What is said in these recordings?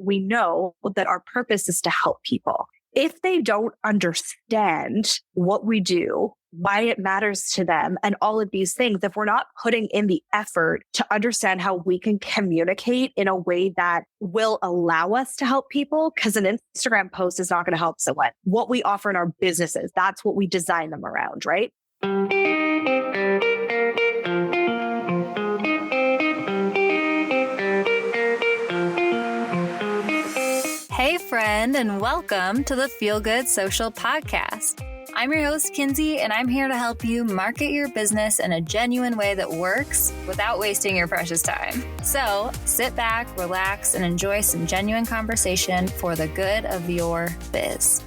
we know that our purpose is to help people. If they don't understand what we do, why it matters to them, and all of these things, if we're not putting in the effort to understand how we can communicate in a way that will allow us to help people, because an Instagram post is not going to help someone. What we offer in our businesses, that's what we design them around, right? Hey friend, and welcome to the Feel Good Social Podcast. I'm your host, Kinsey, and I'm here to help you market your business in a genuine way that works without wasting your precious time. So sit back, relax, and enjoy some genuine conversation for the good of your biz.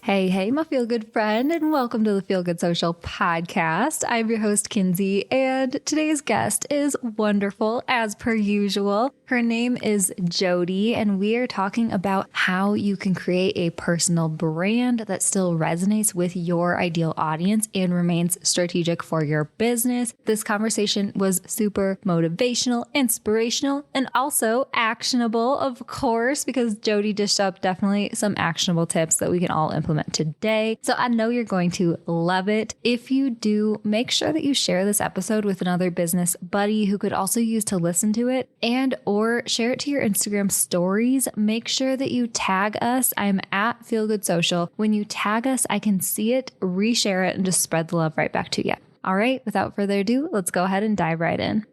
Hey, my Feel Good friend, and welcome to the Feel Good Social Podcast. I'm your host, Kinsey, and today's guest is wonderful as per usual. Her name is Jodie, and we are talking about how you can create a personal brand that still resonates with your ideal audience and remains strategic for your business. This conversation was super motivational, inspirational, and also actionable, of course, because Jodie dished up definitely some actionable tips that we can all implement today. So I know you're going to love it. If you do, make sure that you share this episode with another business buddy who could also use to listen to it, and or share it to your Instagram stories. Make sure that you tag us. I'm at Feel Good Social. When you tag us, I can see it, reshare it, and just spread the love right back to you. All right, without further ado, let's go ahead and dive right in.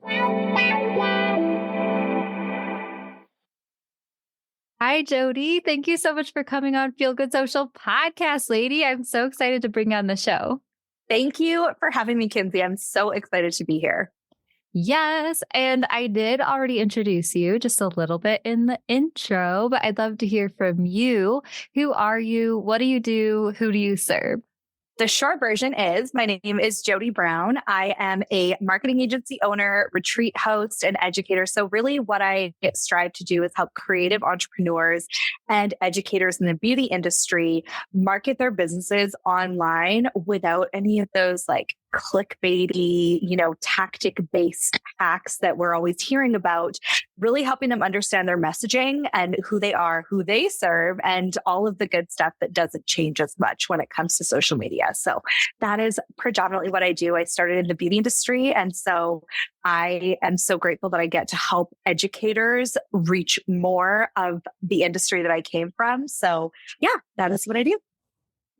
Hi, Jodie. Thank you so much for coming on Feel Good Social Podcast, lady. I'm so excited to bring you on the show. Thank you for having me, Kinsey. I'm so excited to be here. Yes, and I did already introduce you just a little bit in the intro, but I'd love to hear from you. Who are you? What do you do? Who do you serve? The short version is my name is Jodie Brown. I am a marketing agency owner, retreat host, and educator. So really what I strive to do is help creative entrepreneurs and educators in the beauty industry market their businesses online without any of those like clickbaity, tactic-based hacks that we're always hearing about, really helping them understand their messaging and who they are, who they serve, and all of the good stuff that doesn't change as much when it comes to social media. So that is predominantly what I do. I started in the beauty industry, and so I am so grateful that I get to help educators reach more of the industry that I came from. So yeah, that is what I do.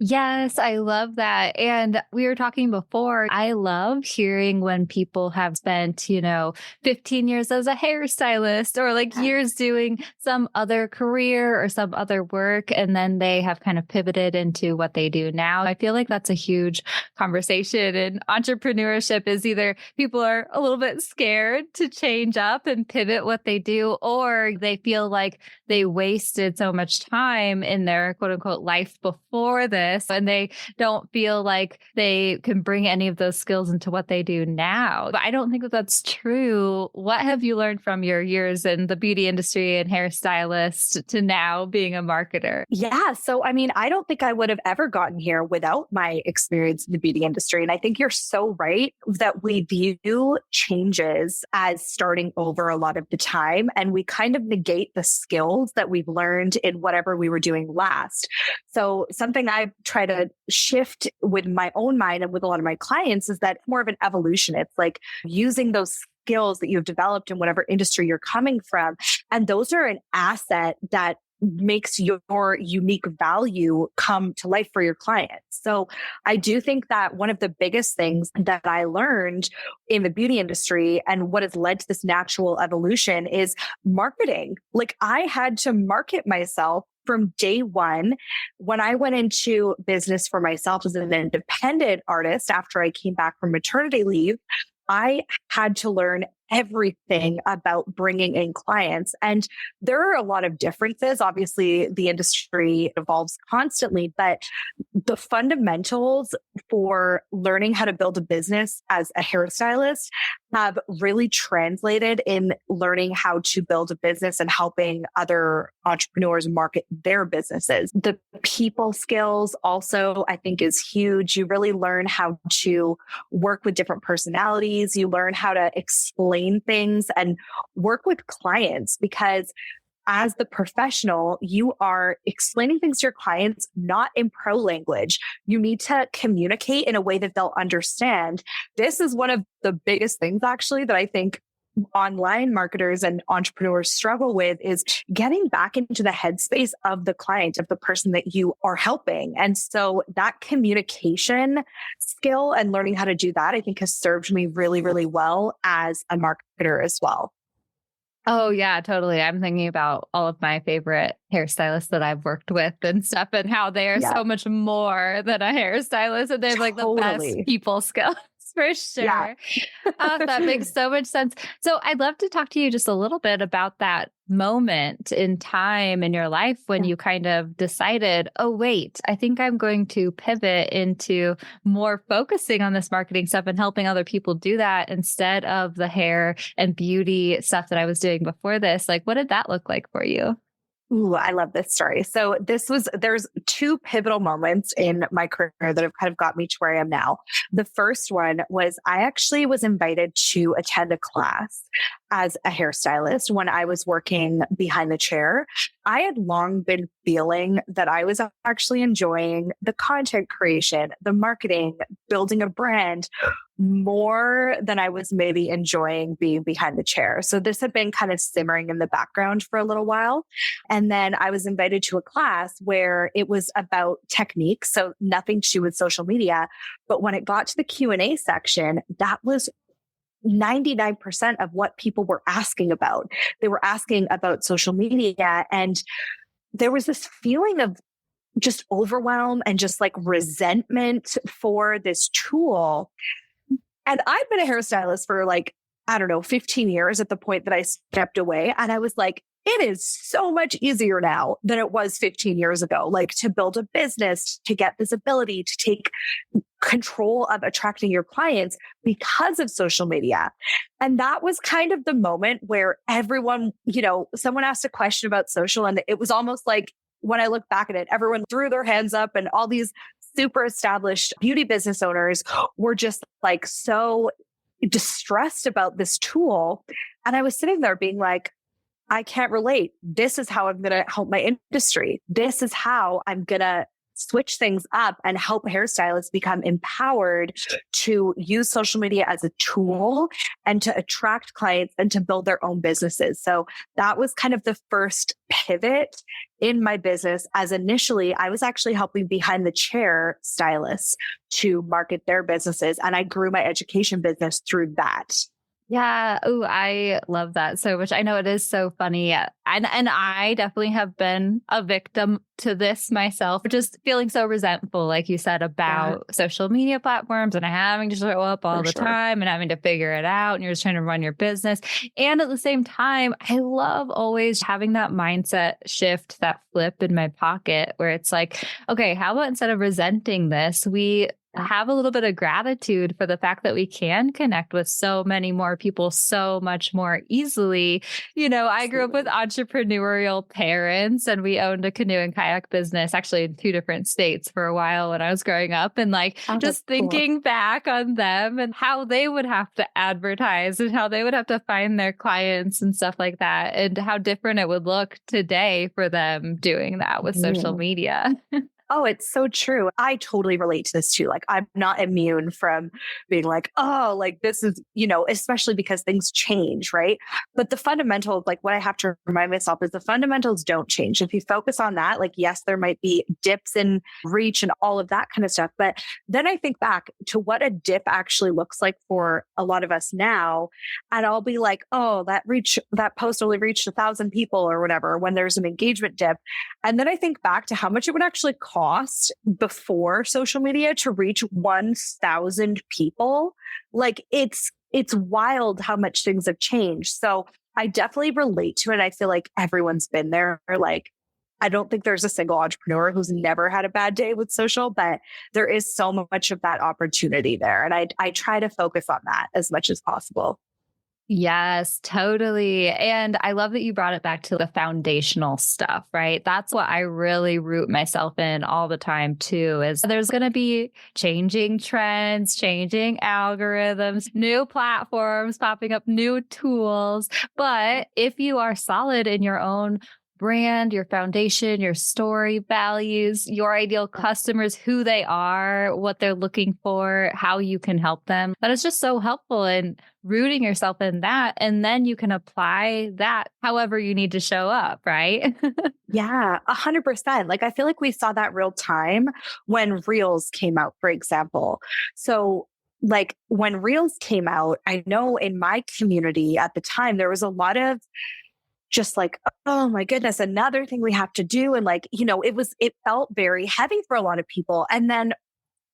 Yes, I love that. And we were talking before, I love hearing when people have spent, 15 years as a hairstylist or like years doing some other career or some other work, and then they have kind of pivoted into what they do now. I feel like that's a huge conversation in entrepreneurship, is either people are a little bit scared to change up and pivot what they do, or they feel like they wasted so much time in their quote unquote life before this, and they don't feel like they can bring any of those skills into what they do now. But I don't think that that's true. What have you learned from your years in the beauty industry and hairstylist to now being a marketer? Yeah. So, I don't think I would have ever gotten here without my experience in the beauty industry. And I think you're so right that we view changes as starting over a lot of the time. And we kind of negate the skills that we've learned in whatever we were doing last. So something I try to shift with my own mind and with a lot of my clients is that more of an evolution. It's like using those skills that you've developed in whatever industry you're coming from. And those are an asset that makes your unique value come to life for your clients. So I do think that one of the biggest things that I learned in the beauty industry and what has led to this natural evolution is marketing. Like I had to market myself from day one. When I went into business for myself as an independent artist after I came back from maternity leave, I had to learn everything about bringing in clients. And there are a lot of differences. Obviously, the industry evolves constantly, but the fundamentals for learning how to build a business as a hairstylist have really translated in learning how to build a business and helping other entrepreneurs market their businesses. The people skills also, I think, is huge. You really learn how to work with different personalities. You learn how to explain things and work with clients, because as the professional, you are explaining things to your clients, not in pro language. You need to communicate in a way that they'll understand. This is one of the biggest things, actually, that I think online marketers and entrepreneurs struggle with, is getting back into the headspace of the client, of the person that you are helping. And so that communication skill and learning how to do that, I think, has served me really, really well as a marketer as well. Oh, yeah, totally. I'm thinking about all of my favorite hairstylists that I've worked with and stuff, and how they are so much more than a hairstylist, and they have like the best people skills for sure. Yeah. That makes so much sense. So I'd love to talk to you just a little bit about that moment in time in your life when you kind of decided, oh, wait, I think I'm going to pivot into more focusing on this marketing stuff and helping other people do that instead of the hair and beauty stuff that I was doing before this. Like, what did that look like for you? Ooh, I love this story. So there's two pivotal moments in my career that have kind of got me to where I am now. The first one was I actually was invited to attend a class as a hairstylist when I was working behind the chair. I had long been feeling that I was actually enjoying the content creation, the marketing, building a brand more than I was maybe enjoying being behind the chair. So this had been kind of simmering in the background for a little while. And then I was invited to a class where it was about technique. So nothing to do with social media. But when it got to the Q&A section, that was 99% of what people were asking about. They were asking about social media. And there was this feeling of just overwhelm and just like resentment for this tool. And I'd been a hairstylist for like, I don't know, 15 years at the point that I stepped away. And I was like, it is so much easier now than it was 15 years ago, like to build a business, to get visibility, to take control of attracting your clients because of social media. And that was kind of the moment where everyone, someone asked a question about social, and it was almost like, when I look back at it, everyone threw their hands up, and all these super established beauty business owners were just like so distressed about this tool. And I was sitting there being like, I can't relate. This is how I'm going to help my industry. This is how I'm going to switch things up and help hairstylists become empowered to use social media as a tool and to attract clients and to build their own businesses. So that was kind of the first pivot in my business, as initially I was actually helping behind the chair stylists to market their businesses. And I grew my education business through that. Yeah. Oh, I love that so much. I know it is so funny. And I definitely have been a victim to this myself, just feeling so resentful, like you said, about social media platforms and having to show up all the time and having to figure it out. And you're just trying to run your business. And at the same time, I love always having that mindset shift, that flip in my pocket where it's like, okay, how about instead of resenting this, we have a little bit of gratitude for the fact that we can connect with so many more people so much more easily. I grew up with entrepreneurial parents, and we owned a canoe and kayak business actually in 2 different states for a while when I was growing up, and just thinking back on them and how they would have to advertise and how they would have to find their clients and stuff like that, and how different it would look today for them doing that with social media. Oh, it's so true. I totally relate to this too. Like, I'm not immune from being like, oh, like this is, especially because things change, right? But the fundamentals, like what I have to remind myself is the fundamentals don't change. If you focus on that, like, yes, there might be dips in reach and all of that kind of stuff. But then I think back to what a dip actually looks like for a lot of us now. And I'll be like, oh, that post only reached 1,000 people or whatever when there's an engagement dip. And then I think back to how much it would actually cost before social media to reach 1,000 people. Like it's wild how much things have changed. So I definitely relate to it. I feel like everyone's been there. Like, I don't think there's a single entrepreneur who's never had a bad day with social, but there is so much of that opportunity there. And I try to focus on that as much as possible. Yes, totally. And I love that you brought it back to the foundational stuff, right? That's what I really root myself in all the time too, is there's going to be changing trends, changing algorithms, new platforms popping up, new tools. But if you are solid in your own brand, your foundation, your story, values, your ideal customers, who they are, what they're looking for, how you can help them. That is just so helpful in rooting yourself in that. And then you can apply that however you need to show up, right? Yeah, 100%. Like, I feel like we saw that real time when Reels came out, for example. So like when Reels came out, I know in my community at the time, there was a lot of just like, oh my goodness, another thing we have to do. And like, it felt very heavy for a lot of people. And then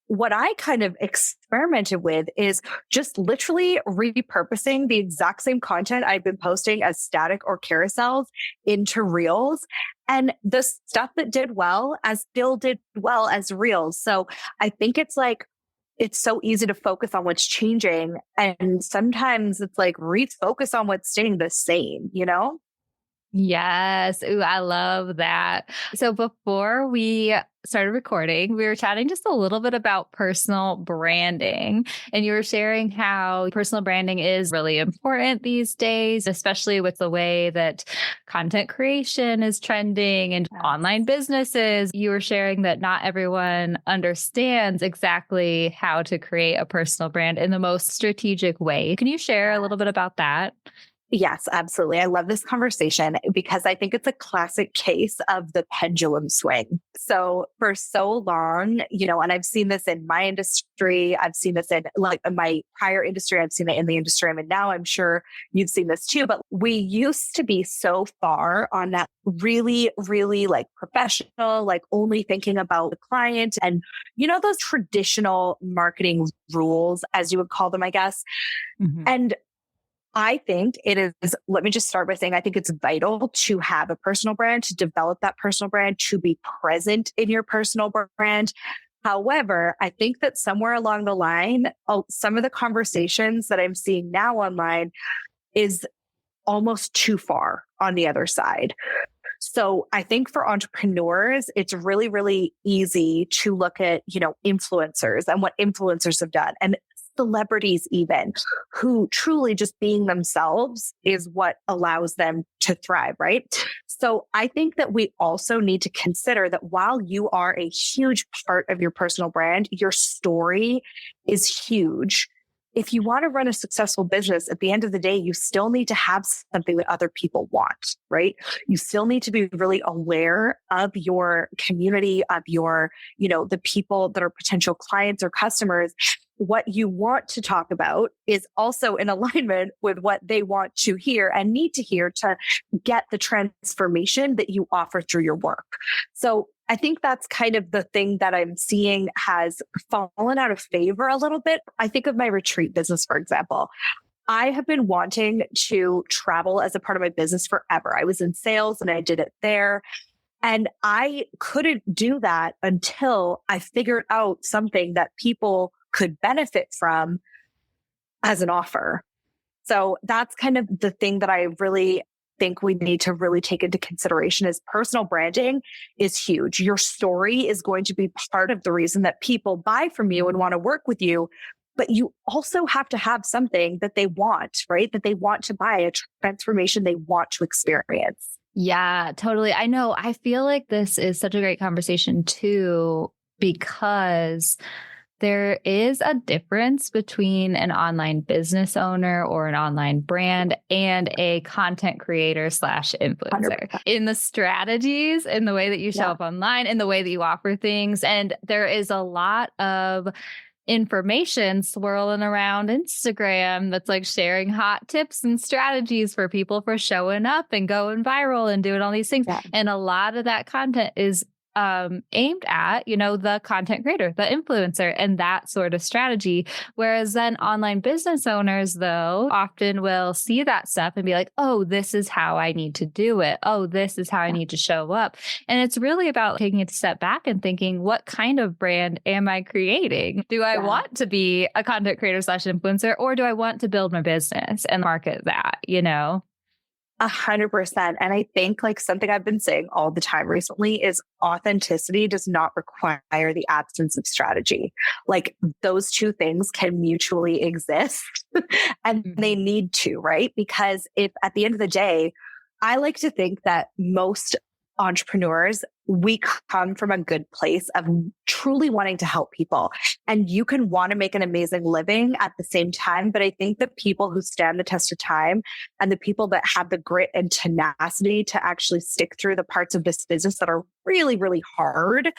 what I kind of experimented with is just literally repurposing the exact same content I've been posting as static or carousels into Reels. And the stuff that did well still did well as Reels. So I think it's like, it's so easy to focus on what's changing. And sometimes it's like refocus on what's staying the same, Yes. Ooh, I love that. So before we started recording, we were chatting just a little bit about personal branding. And you were sharing how personal branding is really important these days, especially with the way that content creation is trending and online businesses. You were sharing that not everyone understands exactly how to create a personal brand in the most strategic way. Can you share a little bit about that? Yes, absolutely. I love this conversation because I think it's a classic case of the pendulum swing. So for so long, and I've seen this in my industry, I've seen this in like my prior industry, I've seen it in the industry I'm in now. I'm sure you've seen this too, but we used to be so far on that really, really like professional, like only thinking about the client and, those traditional marketing rules, as you would call them, I guess. Mm-hmm. And I think it is, let me just start by saying, I think it's vital to have a personal brand, to develop that personal brand, to be present in your personal brand. However, I think that somewhere along the line, some of the conversations that I'm seeing now online is almost too far on the other side. So I think for entrepreneurs, it's really, really easy to look at, influencers and what influencers have done and celebrities even who truly just being themselves is what allows them to thrive, right? So I think that we also need to consider that while you are a huge part of your personal brand, your story is huge. If you want to run a successful business, at the end of the day, you still need to have something that other people want, right? You still need to be really aware of your community, of your, the people that are potential clients or customers. What you want to talk about is also in alignment with what they want to hear and need to hear to get the transformation that you offer through your work. So I think that's kind of the thing that I'm seeing has fallen out of favor a little bit. I think of my retreat business, for example. I have been wanting to travel as a part of my business forever. I was in sales and I did it there. And I couldn't do that until I figured out something that people could benefit from as an offer. So that's kind of the thing that I really think we need to really take into consideration is personal branding is huge. Your story is going to be part of the reason that people buy from you and want to work with you. But you also have to have something that they want, right? That they want to buy, a transformation they want to experience. Yeah, totally. I know. I feel like this is such a great conversation too, because there is a difference between an online business owner or an online brand and a content creator / influencer 100%. In the strategies, in the way that you show up online, in the way that you offer things. And there is a lot of information swirling around Instagram that's like sharing hot tips and strategies for people for showing up and going viral and doing all these things. Yeah. And a lot of that content is aimed at, the content creator, the influencer, and that sort of strategy. Whereas then online business owners, though, often will see that stuff and be like, oh, this is how I need to do it. Oh, this is how I need to show up. And it's really about taking a step back and thinking, what kind of brand am I creating? Do I want to be a content creator / influencer, or do I want to build my business and market that, 100%. And I think like something I've been saying all the time recently is authenticity does not require the absence of strategy. Like those two things can mutually exist and they need to, right? Because if at the end of the day, I like to think that most entrepreneurs, we come from a good place of truly wanting to help people. And you can want to make an amazing living at the same time. But I think the people who stand the test of time and the people that have the grit and tenacity to actually stick through the parts of this business that are really, really hard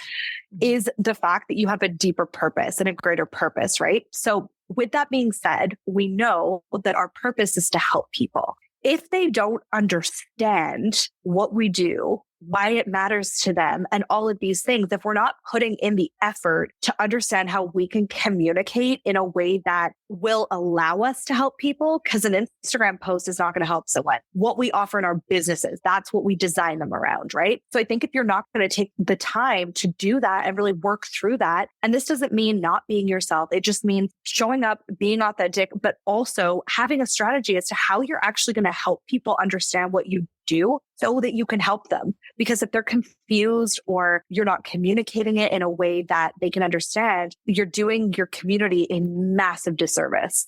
is the fact that you have a deeper purpose and a greater purpose, right? So with that being said, we know that our purpose is to help people. If they don't understand what we do, why it matters to them, and all of these things, if we're not putting in the effort to understand how we can communicate in a way that will allow us to help people, because an Instagram post is not going to help someone. What we offer in our businesses, that's what we design them around, right? So I think if you're not going to take the time to do that and really work through that, and this doesn't mean not being yourself, it just means showing up, being authentic, but also having a strategy as to how you're actually going to help people understand what you do so that you can help them. Because if they're confused or you're not communicating it in a way that they can understand, you're doing your community a massive disservice.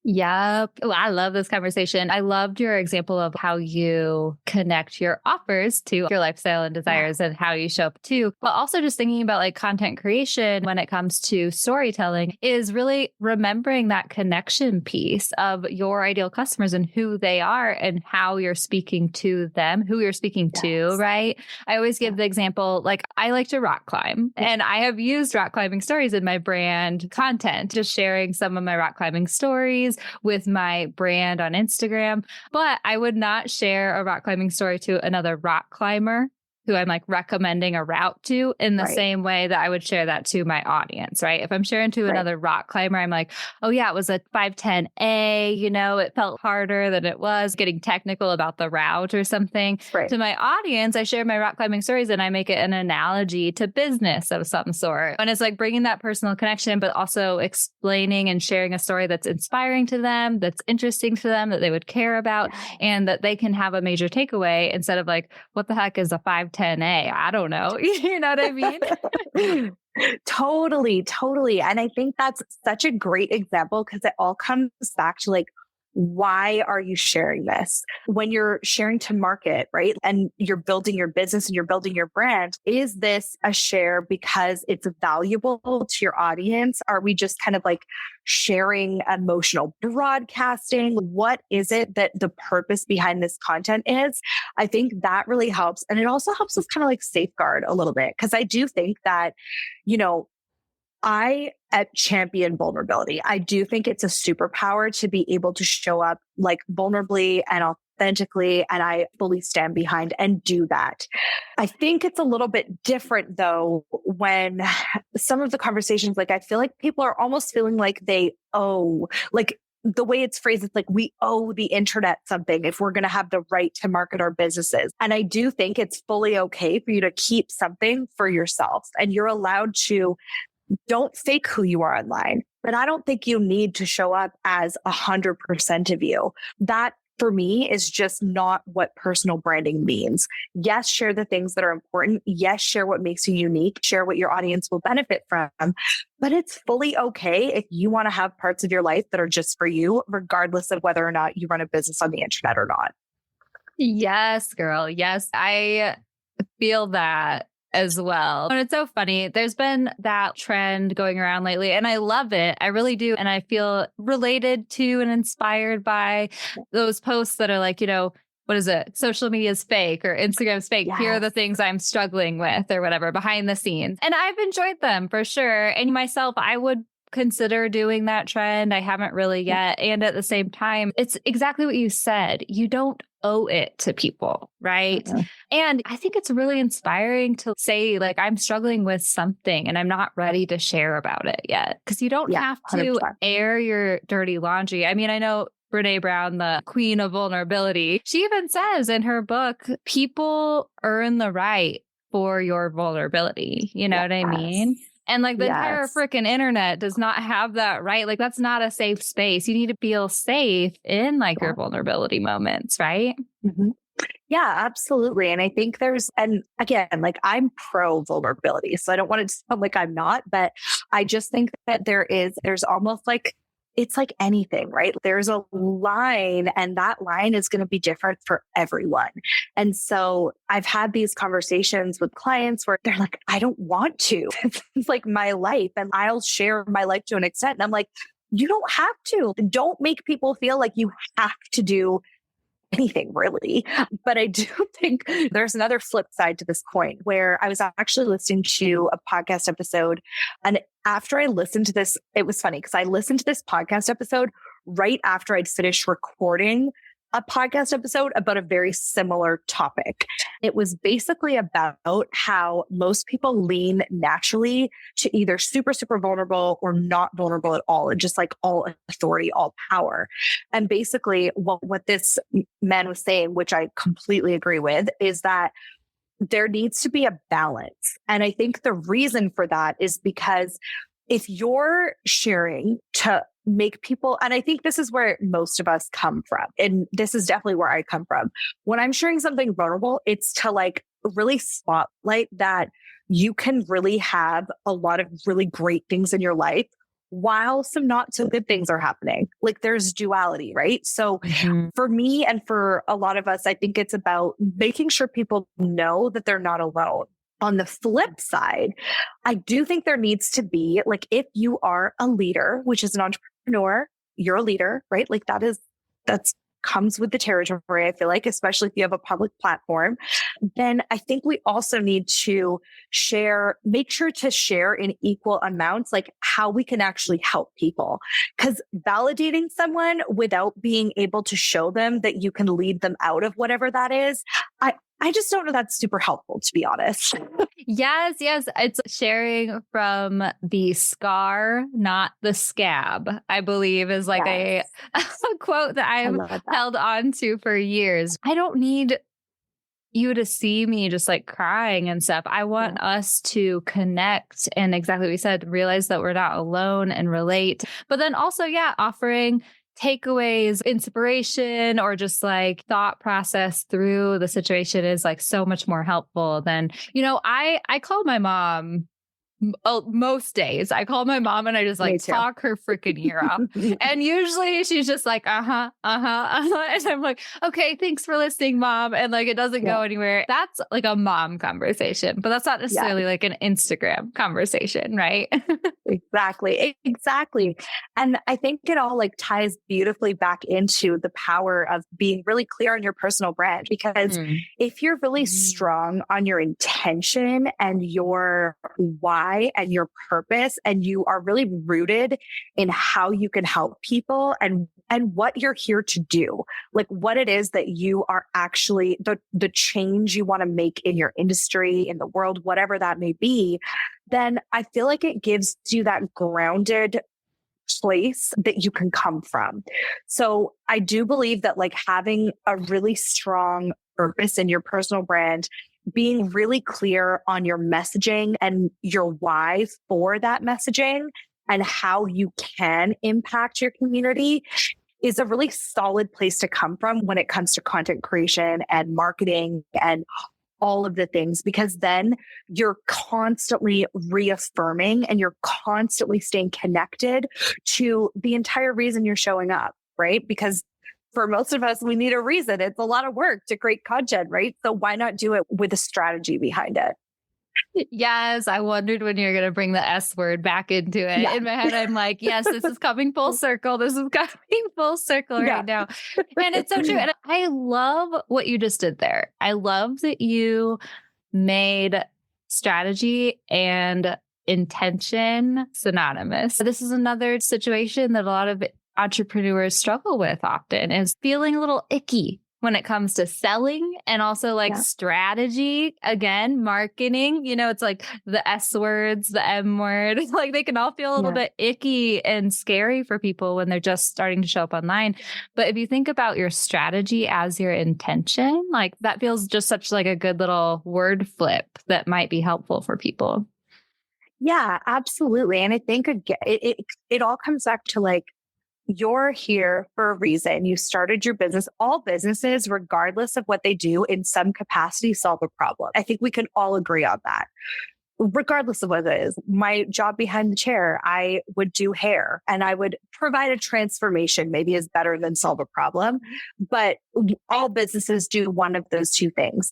Yep. Oh, I love this conversation. I loved your example of how you connect your offers to your lifestyle and desires and how you show up too. But also just thinking about like content creation when it comes to storytelling is really remembering that connection piece of your ideal customers and who they are and how you're speaking to them, who you're speaking to, right? I always give the example, like I like to rock climb and I have used rock climbing stories in my brand content, just sharing some of my rock climbing stories with my brand on Instagram, but I would not share a rock climbing story to another rock climber who I'm like recommending a route to in the same way that I would share that to my audience, right? If I'm sharing to another rock climber, I'm like, oh yeah, it was a 510A, it felt harder than it was, getting technical about the route or something. To my audience, I share my rock climbing stories and I make it an analogy to business of some sort. And it's like bringing that personal connection, but also explaining and sharing a story that's inspiring to them, that's interesting to them, that they would care about, and that they can have a major takeaway instead of like, what the heck is a 510A? I don't know. You know what I mean? Totally. And I think that's such a great example because it all comes back to like, why are you sharing this? When you're sharing to market, right? And you're building your business and you're building your brand, is this a share because it's valuable to your audience? Are we just kind of like sharing emotional broadcasting? What is it that the purpose behind this content is? I think that really helps. And it also helps us kind of like safeguard a little bit. Cause I do think that, I champion vulnerability. I do think it's a superpower to be able to show up like vulnerably and authentically. And I fully stand behind and do that. I think it's a little bit different though, when some of the conversations, like I feel like people are almost feeling like they owe, like the way it's phrased, it's like we owe the internet something if we're going to have the right to market our businesses. And I do think it's fully okay for you to keep something for yourself and you're allowed to. Don't fake who you are online, but I don't think you need to show up as 100% of you. That for me is just not what personal branding means. Yes, share the things that are important. Yes, share what makes you unique. Share what your audience will benefit from. But it's fully okay if you want to have parts of your life that are just for you, regardless of whether or not you run a business on the internet or not. Yes, girl. Yes, I feel that as well. And it's so funny. There's been that trend going around lately and I love it. I really do. And I feel related to and inspired by those posts that are like, what is it? Social media is fake or Instagram's fake. Yes. Here are the things I'm struggling with or whatever behind the scenes. And I've enjoyed them for sure. And myself, I would consider doing that trend. I haven't really yet. And at the same time, it's exactly what you said. You don't owe it to people, right? Mhm. And I think it's really inspiring to say, like, I'm struggling with something and I'm not ready to share about it yet. Because you don't have to 100%. air your dirty laundry. I mean, I know Brene Brown, the queen of vulnerability, she even says in her book, people earn the right for your vulnerability. You know what I mean? And like the entire Yes. freaking internet does not have that, right? Like that's not a safe space. You need to feel safe in like your vulnerability moments, right? Mm-hmm. Yeah, absolutely. And I think and again, like I'm pro vulnerability. So I don't want it to sound like I'm not, but I just think that there's almost like, it's like anything, right? There's a line and that line is going to be different for everyone. And so I've had these conversations with clients where they're like, I don't want to. It's like my life and I'll share my life to an extent. And I'm like, you don't have to. Don't make people feel like you have to do anything really. But I do think there's another flip side to this coin where I was actually listening to a podcast episode. And after I listened to this, it was funny because I listened to this podcast episode right after I'd finished recording a podcast episode about a very similar topic. It was basically about how most people lean naturally to either super, super vulnerable or not vulnerable at all, and just like all authority, all power. And basically what this man was saying, which I completely agree with, is that there needs to be a balance. And I think the reason for that is because if you're sharing to make people, and I think this is where most of us come from, and this is definitely where I come from. When I'm sharing something vulnerable, it's to like really spotlight that you can really have a lot of really great things in your life while some not so good things are happening. Like there's duality, right? So for me and for a lot of us, I think it's about making sure people know that they're not alone. On the flip side, I do think there needs to be, like, if you are a leader, which is an entrepreneur, you're a leader, right? Like that's comes with the territory, I feel like, especially if you have a public platform, then I think we also need to make sure to share in equal amounts, like how we can actually help people. Because validating someone without being able to show them that you can lead them out of whatever that is, I just don't know that's super helpful, to be honest. Yes. It's sharing from the scar, not the scab, I believe is like a quote that I've held on to for years. I don't need you to see me just like crying and stuff. I want us to connect and exactly what you said, realize that we're not alone and relate. But then also, offering takeaways, inspiration, or just like thought process through the situation is like so much more helpful than, I call my mom. Most days I call my mom and I just like talk her freaking ear off. And usually she's just like, And I'm like, okay, thanks for listening, Mom. And like, it doesn't go anywhere. That's like a mom conversation, but that's not necessarily like an Instagram conversation, right? Exactly. And I think it all like ties beautifully back into the power of being really clear on your personal brand, because if you're really strong on your intention and your why and your purpose, and you are really rooted in how you can help people and what you're here to do, like what it is that you are actually the change you want to make in your industry, in the world, whatever that may be, then I feel like it gives you that grounded place that you can come from. So I do believe that like having a really strong purpose in your personal brand, being really clear on your messaging and your why for that messaging and how you can impact your community is a really solid place to come from when it comes to content creation and marketing and all of the things, because then you're constantly reaffirming and you're constantly staying connected to the entire reason you're showing up, right? Because for most of us, we need a reason. It's a lot of work to create content, right? So why not do it with a strategy behind it? Yes, I wondered when you're going to bring the S word back into it. Yeah. In my head, I'm like, yes, this is coming full circle. This is coming full circle right now. And it's so true. And I love what you just did there. I love that you made strategy and intention synonymous. This is another situation that a lot of entrepreneurs struggle with often, is feeling a little icky when it comes to selling and also like strategy, again, marketing. It's like the S words, the M word, like they can all feel a little bit icky and scary for people when they're just starting to show up online. But if you think about your strategy as your intention, like that feels just such like a good little word flip that might be helpful for people. Yeah, absolutely. And I think again, it all comes back to like, you're here for a reason. You started your business. All businesses, regardless of what they do, in some capacity, solve a problem. I think we can all agree on that. Regardless of what it is, my job behind the chair, I would do hair and I would provide a transformation, maybe is better than solve a problem. But all businesses do one of those two things.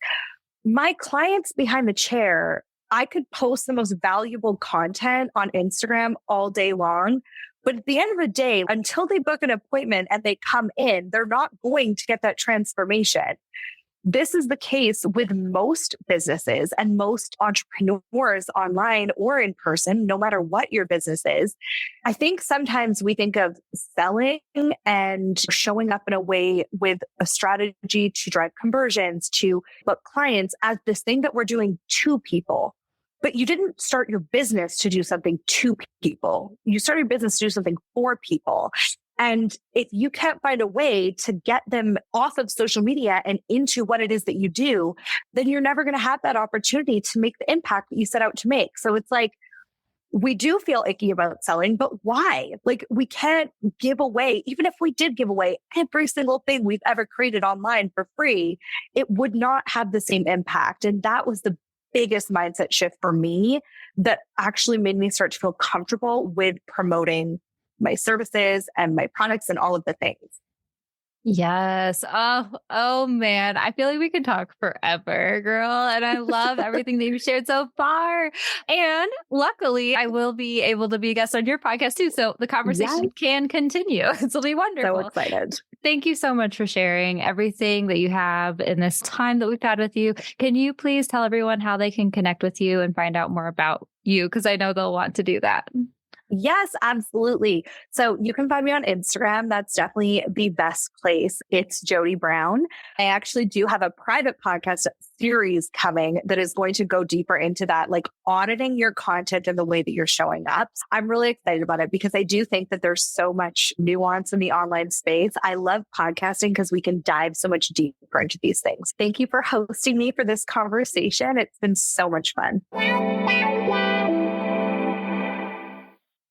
My clients behind the chair, I could post the most valuable content on Instagram all day long. But at the end of the day, until they book an appointment and they come in, they're not going to get that transformation. This is the case with most businesses and most entrepreneurs online or in person, no matter what your business is. I think sometimes we think of selling and showing up in a way with a strategy to drive conversions, to book clients as this thing that we're doing to people. But you didn't start your business to do something to people. You started your business to do something for people. And if you can't find a way to get them off of social media and into what it is that you do, then you're never going to have that opportunity to make the impact that you set out to make. So it's like, we do feel icky about selling, but why? Like, we can't give away, even if we did give away every single thing we've ever created online for free, it would not have the same impact. And that was the biggest mindset shift for me that actually made me start to feel comfortable with promoting my services and my products and all of the things. Yes. Oh man. I feel like we could talk forever, girl. And I love everything that you've shared so far. And luckily, I will be able to be a guest on your podcast too. So the conversation can continue. It'll be wonderful. So excited. Thank you so much for sharing everything that you have in this time that we've had with you. Can you please tell everyone how they can connect with you and find out more about you? Because I know they'll want to do that. Yes, absolutely. So you can find me on Instagram. That's definitely the best place. It's Jodie Brown. I actually do have a private podcast series coming that is going to go deeper into that, like auditing your content and the way that you're showing up. I'm really excited about it because I do think that there's so much nuance in the online space. I love podcasting because we can dive so much deeper into these things. Thank you for hosting me for this conversation. It's been so much fun.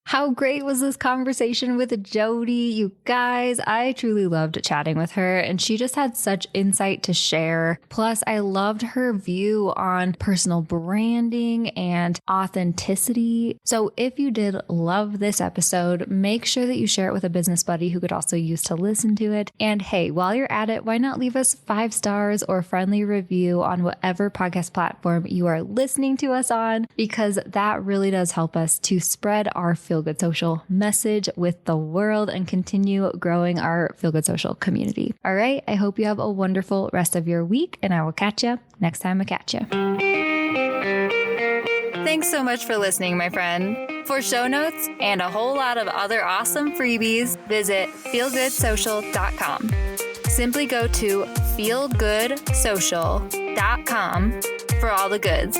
How great was this conversation with Jodie? You guys, I truly loved chatting with her and she just had such insight to share. Plus, I loved her view on personal branding and authenticity. So if you did love this episode, make sure that you share it with a business buddy who could also use to listen to it. And hey, while you're at it, why not leave us 5 stars or a friendly review on whatever podcast platform you are listening to us on, because that really does help us to spread our Feel Good Social message with the world and continue growing our Feel Good Social community. All right. I hope you have a wonderful rest of your week and I will catch you next time I catch you. Thanks so much for listening, my friend. For show notes and a whole lot of other awesome freebies, visit feelgoodsocial.com. Simply go to feelgoodsocial.com for all the goods.